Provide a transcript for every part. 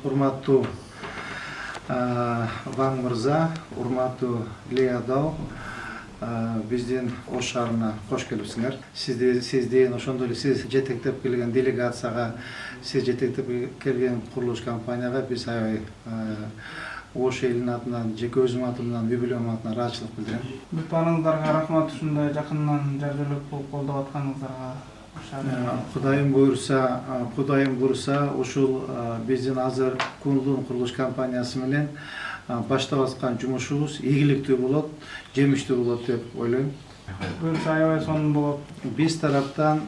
урматтуу Ван мырза, урматтуу Леодау, биздин Ош шаарына кош келипсиңер. Сизден ошондой эле сиз жетектеп келген делегацияга, сиз жетектеп келген курулуш компанияга биз аябай Ош элинин атынан, жеке өзүм атымдан, үй бүлөм атынан ыраазычылык билдирем. Бүт баарыңыздарга рахмат, ушундай жакындан жардамчылык болуп колдоп атканыңыздарга. Кудайым буйруса, ушул биздин азыр Кунлун курулуш компаниясы менен баштап аткан жумушубуз ийгиликтүү болот, жемиштүү болот деп ойлойм. Буйруса аябай сонун болот. Биз тараптан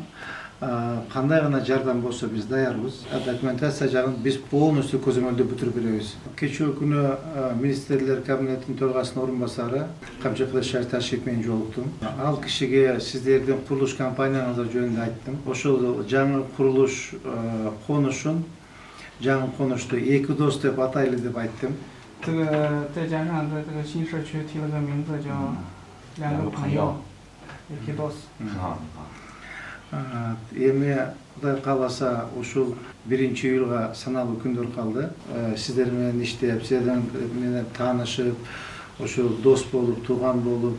кандай гана жардам болсо биз даярбыз. Документация жагын биз полностью көзөмөлдөп бүтүрүп беребиз. Кечээ күнү министрлер кабинетинин төрагасынын орун басары Камчыкылыш Ташип менен жолуктум. Ал кишиге сиздердин курулуш компанияңыздар жөнүндө айттым. Ошол жаңы курулуш конушун, жаңы конушту эки дос деп атайлы деп айттым. 这个再加上在这个新社区提了个名字叫两个朋友 Экидос. Эми Кудай кааласа ушул 1-июлга саналуу күндөр калды. Сиздер менен иштеп, сиздер менен таанышып, ушул дос болуп, тууган болуп,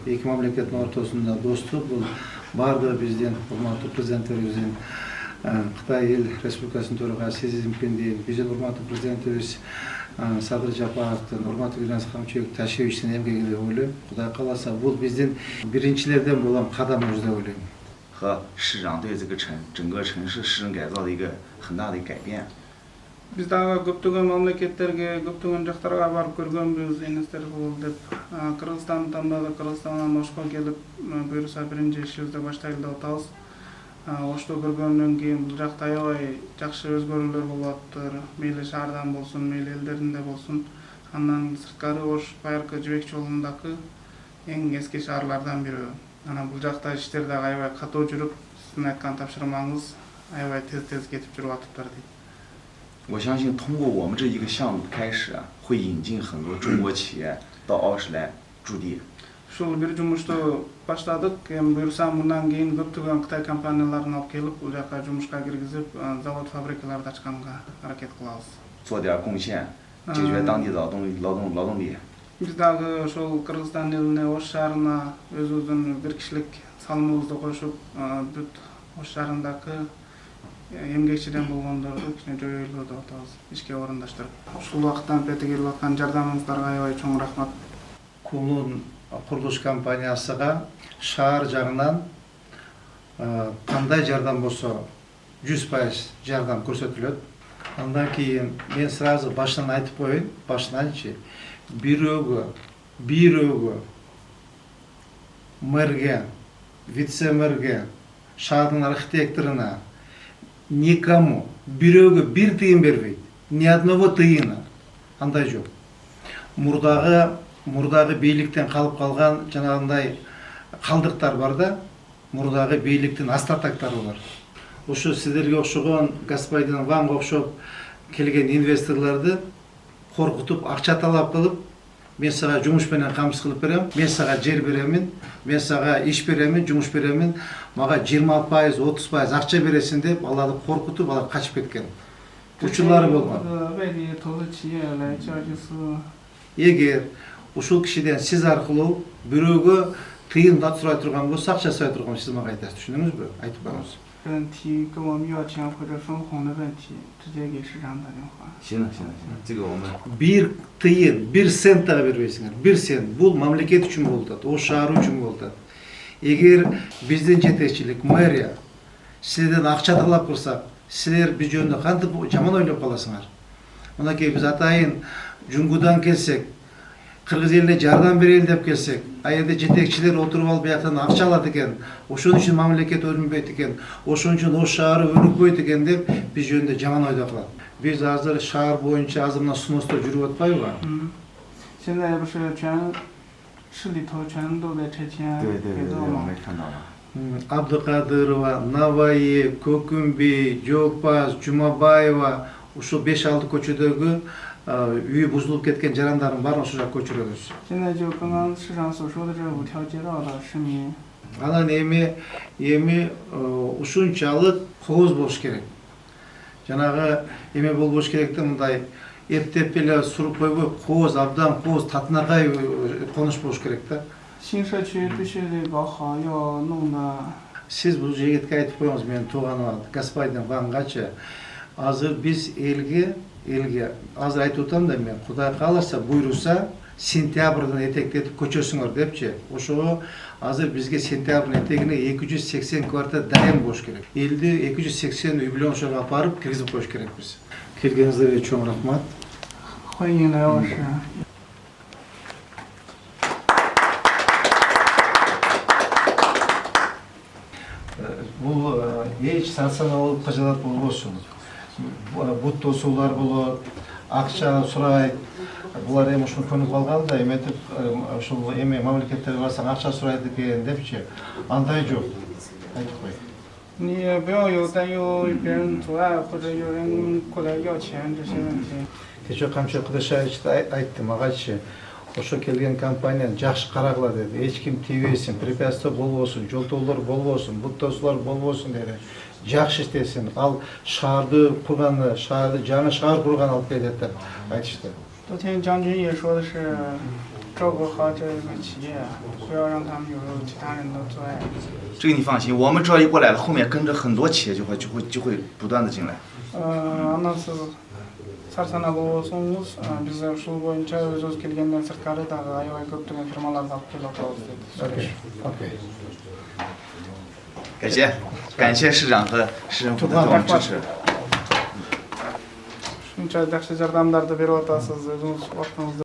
эки мамлекеттин ортосунда достук бул баардыгы биздин урматтуу президентибиздин Кытай Эл Республикасынын төрагасы Си Цзиньпиндин, биздин урматтуу президентибиз Садыр Жапаровдун, урматтуу Камчыбек Ташиевичтин эмгеги деп ойлойм. Кудай кааласа бул биздин биринчилерден болгон кадамыбыз деп ойлойм. 和市长对这个整个城市市政改造的一个很大的改变。 Биз дагы көптөгөн мамлекеттерге, көптөгөн жактарга барып көргөнбүз, энестер болуп деп. Кыргызстан тандады, Кыргызстандан Ошко келип, буюрса биринчи ишибизди баштайлы деп атабыз. Ошто көргөндөн кийин бул жакта аябай жакшы өзгөрүүлөр болуп атыптыр. Мейли шаардан болсун, мейли элдеринде болсун. Андан сырткары Ош байыркы жибек жолундагы эң эски шаарлардан бири. Анан бул жакта иштер дагы аябай катуу жүрүп, сиздин айткан тапшырмаңыз аябай тез кетип жүрүп атыптыр дейт. 我相信通过我们这一个项目开始，会引进很多中国企业到奥市来驻地。 Ушул бир жумушту баштадык. Эми буюрса мындан кийин көптөгөн Кытай компанияларын алып келип, бул жака жумушка киргизип, завод фабрикаларды ачканга аракет кылабыз. 做点贡献，解决当地劳动力。 Биз дагы ошол Кыргызстан элине, Ош шаарына өзүбүздүн бир кишилик салымыбызды кошуп, бүт Ош шаарындагы эмгекчиден болгондорду кичине жоюлуу деп атабыз, ишке орундаштырып. Ушул убакыттан бери келип аткан жардамыңыздарга аябай чоң рахмат. Кунлун курулуш компаниясыга шаар жагынан кандай жардам болсо 100% жардам көрсөтүлөт. Андан кийин мен сразу башынан айтып коеюн, башынанчы бирөөгө мэрге, вице-мэрге, шаардын архитекторуна никому бирөөгө бир тыйын бербейт. Ни одного тыйына. Андай жок. Мурдагы бийликтен калып калган жанагындай калдыктар бар да, мурдагы бийликтин астартактары бар. Ошо сиздерге окшогон господин Ванга окшоп келген инвесторлорду коркутуп, акча талап кылып, мен сага жумуш менен камсыз кылып берем, мен сага жер беремин, мен сага иш беремин, жумуш беремин, мага 20%, 30% акча бересиң деп, аларды коркутуп, алар качып кеткен. Учурлары болгон. Эгер ушул кишиден сиз аркылуу бирөөгө тыйын да сурай турган болсо, акча сурай турган болсо, сиз мага айтасыз, түшүндүңүзбү? Айтып коюңуз. 问题跟我们要钱或者分红的问题，直接给市长打电话。行，这个我们 бир тыйын, бир цент дагы бербейсиңер. Бир цент. Бул мамлекет үчүн болуп атат, Ош шаары үчүн болуп атат. Эгер биздин жетекчилик, мэрия сиздерден акча талап кылсак, силер биз жөнүндө кантип жаман ойлоп каласыңар. Мынакей биз атайын Жунгудан келсек, Кыргыз элине жардам берели деп келсек, аерде жетекчилер отуруп алып бияктан акча алат экен, ошон үчүн мамлекет өрүнбөйт экен, ошон үчүн Ош шаары өнүкпөйт экен деп биз жөнүндө жаман ойдо калат. Биз азыр шаар боюнча азыр мына сунушту жүрүп атпайбы? 现在不是市里头全都在拆迁改造吗？ Абдыкадырова, Наваи, Көкүмби, Жопаз, Жумабаева, ушул 5-6 көчөдөгү үй бузулуп кеткен жарандардын баарын ошол жака көчүрөбүз. 现在就刚刚市长所说的这5条街道的市民。 Анан эми ушунчалык кооз болуш керек. Жанагы эме болбош керек да, мындай эптеп эле суруп койбой, кооз абдан кооз татынакай конуш болуш керек да. 新社区必须得搞好，要弄得 Сиз бул жигитке айтып коюңуз, менин тууганыма, господин Вангачы. Азыр биз элге азыр айтып атам да мен, Кудай кааласа, буйруса, сентябрдан этектетип көчөсүңөр депчи. Ошого азыр бизге сентябрдын этегине 280 квартира дайым болуш керек. Элди 280 үй бүлө ошого апарып киргизип коюш керекпиз. Келгениңиздерге чоң рахмат. 欢迎来老师。 Бул эч санкциялуу кажалат болбосун. Бут тосуулар болот, акча сурайт. Булар эми ушуну көнүп алганда, эметип ушул эми мамлекеттерге барсаң акча сурайт экен депчи. Андай жок. Айтып кой. 你不要有担忧别人阻碍或者有人过来要钱这些问题。 Кече камчы Кудашевич айтты магачы. Ошо келген компания жакшы карагыла деди. Эч ким тийбесин, препятствие болбосун, жолтоолор болбосун, бут тосуулар болбосун деди. Жакшы иштесин. Ал шаарды курганы, жаңы шаар курганы алып келет деп айтышты. 昨天将军也说的是照顾好这个企业，不要让他们有其他人的阻碍。 这个你放心，我们只要一过来了，后面跟着很多企业就会不断的进来。 анасы сарсанагуу соңуз биз ушул боюнча өзүбүз келгенден сырткары дагы аябай көптөгөн фирмаларды алып келип атабыз деди. Окей. 感谢市长和市政府的对我们支持。 ушунча жакшы жардамдарды берип атасыз, өзүңүз убактыңызды